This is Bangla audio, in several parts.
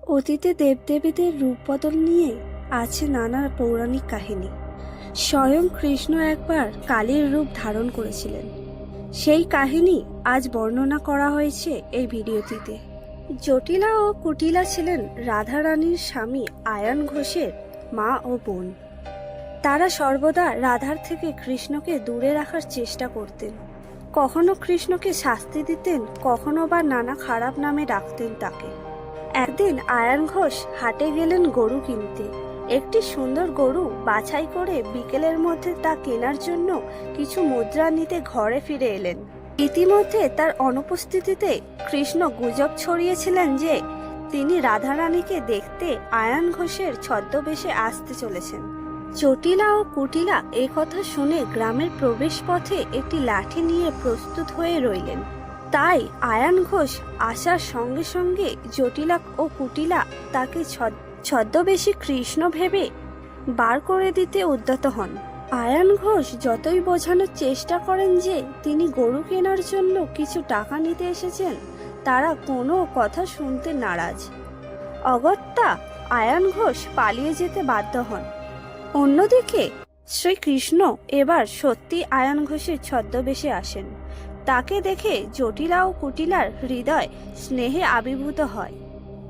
অতীতে দেবদেবীদের রূপ বদল নিয়ে আছে নানা পৌরাণিক কাহিনী। স্বয়ং কৃষ্ণ একবার কালীর রূপ ধারণ করেছিলেন। সেই কাহিনী আজ বর্ণনা করা হয়েছে এই ভিডিওটিতে। জটিলা ও কুটিলা ছিলেন রাধা রানীর স্বামী আয়ান ঘোষের মা ও বোন। তারা সর্বদা রাধার থেকে কৃষ্ণকে দূরে রাখার চেষ্টা করতেন। কখনো কৃষ্ণকে শাস্তি দিতেন, কখনো বা নানা খারাপ নামে ডাকতেন তাকে। একদিন আয়ান ঘোষ হাটে গেলেন গরু কিনতে। একটি সুন্দর গরু বাছাই করে বিকেলের মধ্যে তা কেনার জন্য কিছু মুদ্রা নিতে ঘরে ফিরে এলেন। ইতিমধ্যে তার অনুপস্থিতিতে কৃষ্ণ গুজব ছড়িয়েছিলেন যে তিনি রাধারানীকে দেখতে আয়ান ঘোষের ছদ্মবেশে আসতে চলেছেন। জটিলা ও কুটিলা এই কথা শুনে গ্রামের প্রবেশ পথে একটি লাঠি নিয়ে প্রস্তুত হয়ে রইলেন। তাই আয়ান ঘোষ আসার সঙ্গে সঙ্গে জটিলা ও কুটিলা তাকে ছদ্মবেশী কৃষ্ণ ভেবে বার করে দিতে উদ্যত হন। আয়ান ঘোষ যতই বোঝানোর চেষ্টা করেন যে তিনি গরু কেনার জন্য কিছু টাকা নিতে এসেছেন, তারা কোনো কথা শুনতে নারাজ। অগত্যা আয়ান ঘোষ পালিয়ে যেতে বাধ্য হন। অন্যদিকে শ্রীকৃষ্ণ এবার সত্যি আয়ান ঘোষের ছদ্মবেশে আসেন। তাকে দেখে জটিলা ও কুটিলার হৃদয় স্নেহে আবির্ভূত হয়।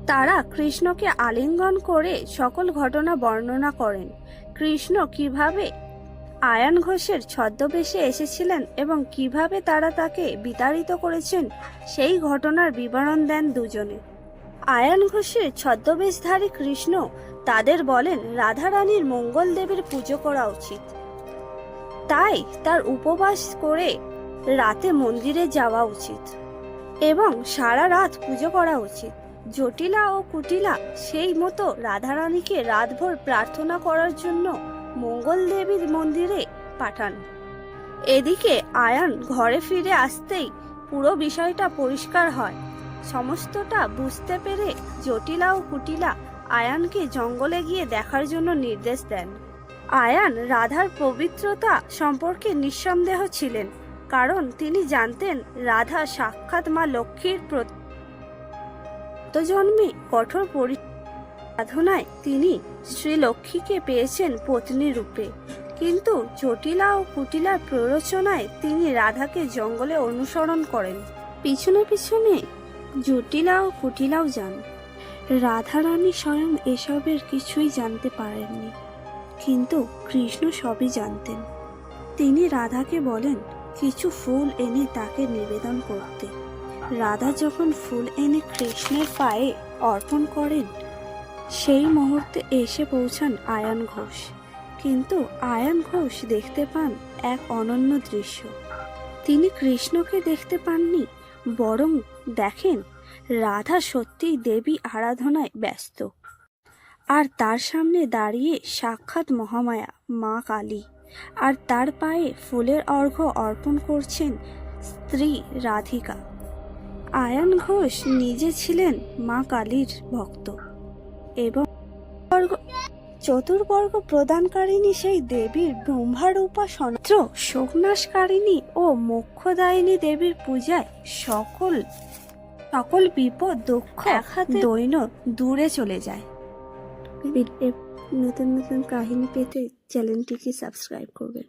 তারা কৃষ্ণকে আলিঙ্গন করে সকল ঘটনা বর্ণনা করেন। কৃষ্ণ কিভাবে আয়ান ঘোষের ছদ্মবেশে এসেছিলেন এবং কিভাবে তারা তাকে বিতাড়িত করেছেন সেই ঘটনার বিবরণ দেন দুজনে। আয়ান ঘোষের ছদ্মবেশধারী কৃষ্ণ তাদের বলেন রাধা রানীর মঙ্গল দেবীর পুজো করা উচিত, তাই তার উপবাস করে রাতে মন্দিরে যাওয়া উচিত এবং সারা রাত পুজো করা উচিত। জটিলা ও কুটিলা সেই মতো রাধারানীকে রাতভর প্রার্থনা করার জন্য মঙ্গল দেবীর মন্দিরে পাঠান। এদিকে আয়ান ঘরে ফিরে আসতেই পুরো বিষয়টা পরিষ্কার হয়। সমস্তটা বুঝতে পেরে জটিলা ও কুটিলা আয়ানকে জঙ্গলে গিয়ে দেখার জন্য নির্দেশ দেন। আয়ান রাধার পবিত্রতা সম্পর্কে নিঃসন্দেহ ছিলেন, কারণ তিনি জানতেন রাধা সাক্ষাৎ মা লক্ষ্মীর জন্মে কঠোর সাধনায় তিনি শ্রীলক্ষ্মীকে পেয়েছেন পত্নী রূপে। কিন্তু জটিলা ও কুটিলার প্ররোচনায় তিনি রাধাকে জঙ্গলে অনুসরণ করেন। পিছনে পিছনে জটিলা ও কুটিলাও যান। রাধা রানী স্বয়ং এসবের কিছুই জানতে পারেননি, কিন্তু কৃষ্ণ সবই জানতেন। তিনি রাধাকে বলেন কিছু ফুল এনে তাকে নিবেদন করতে। রাধা যখন ফুল এনে কৃষ্ণের পায়ে অর্পণ করেন, সেই মুহূর্তে এসে পৌঁছান আয়ান ঘোষ। কিন্তু আয়ান ঘোষ দেখতে পান এক অনন্য দৃশ্য। তিনি কৃষ্ণকে দেখতে পাননি, বরং দেখেন রাধা সত্যিই দেবী আরাধনায় ব্যস্ত, আর তার সামনে দাঁড়িয়ে সাক্ষাৎ মহামায়া মা কালী, আর তার পায়ে ফুলের অর্ঘ্য অর্পণ করছেন স্ত্রী রাধিকা। আয়ান ঘোষ নিজে ছিলেন মা কালীর ভক্ত এবং চতুর্বর্গ প্রদানকারিণী সেই দেবীর ব্রহ্মারূপা সনত্র শোকনাশকারিণী ও মোক্ষদায়িনী দেবীর পূজায় সকল বিপদ দুঃখ দৈন্য দূরে চলে যায়। নতুন নতুন কাহিনী পেতে চ্যানেলটিকে সাবস্ক্রাইব করবেন।